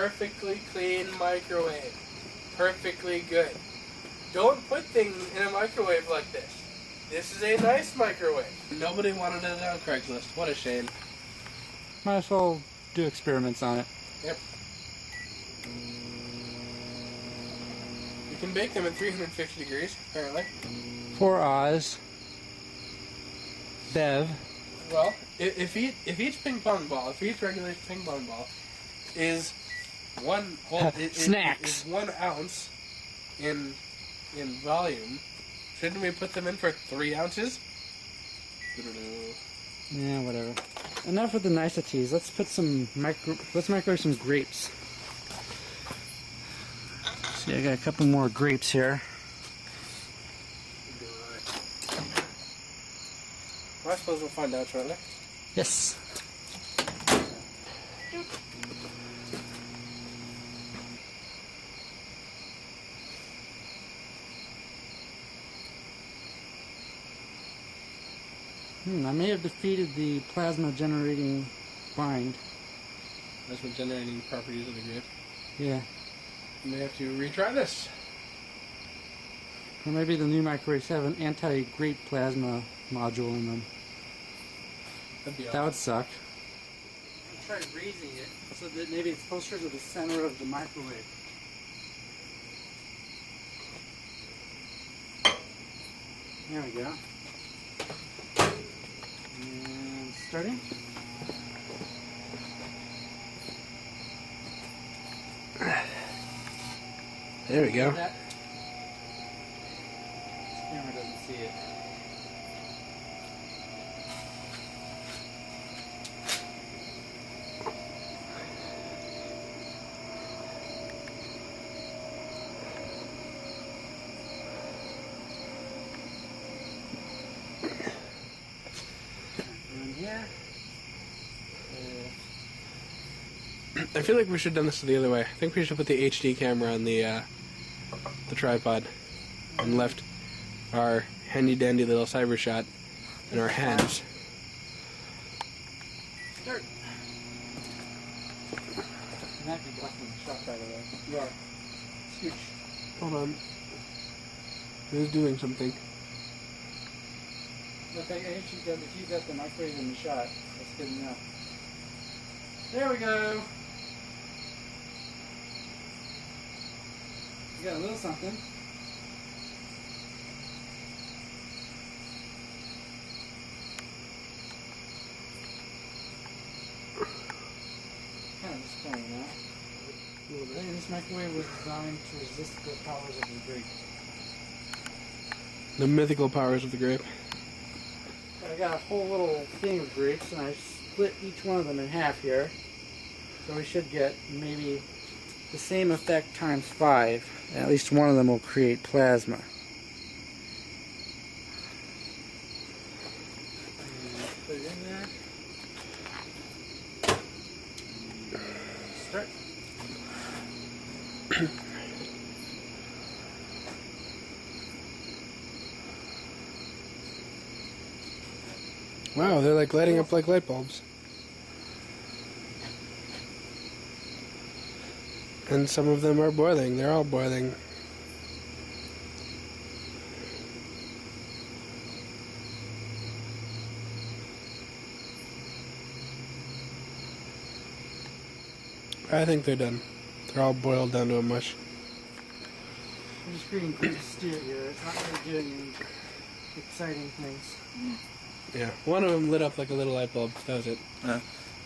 perfectly clean microwave. Perfectly good. Don't put things in a microwave like this. This is a nice microwave. Nobody wanted it on Craigslist. What a shame. Might as well do experiments on it. Yep. You can bake them at 350 degrees, apparently. For Oz. Bev. Well, if each ping pong ball, if each regular ping pong ball is one whole snacks, is 1 ounce in volume, shouldn't we put them in for 3 ounces? Yeah, whatever. Enough with the niceties. Let's put some let's microwave some grapes. See, I got a couple more grapes here. Well, I suppose we'll find out shortly. Yes. I may have defeated the plasma generating bind. Plasma generating properties of the grape. Yeah. You may have to retry this. Or maybe the new microwaves have an anti-grape plasma module in them. That'd be awesome. That would suck. I tried raising it so that maybe it's closer to the center of the microwave. There we go. And starting. There we go. This camera doesn't see it. I feel like we should have done this the other way. I think we should put the HD camera on the tripod and left our handy dandy little cyber shot in our hands. Start. You might be blocking the shot, by the way. You are. Scooch. Hold on. Who's doing something? Look, I hit you got the microwave in the shot. That's good enough. There we go. You got a little something. Kind of disappointing, huh? A little bit. This microwave was designed to resist the powers of the grape. The mythical powers of the grape. I got a whole little thing of grapes, and I split each one of them in half here. So we should get maybe the same effect times 5. At least one of them will create plasma. Put it in there. Start. Wow, they're like lighting up like light bulbs. And some of them are boiling. They're all boiling. I think they're done. They're all boiled down to a mush. I'm just creating grape stew here. It's not really doing any exciting things. Yeah, one of them lit up like a little light bulb. That was it.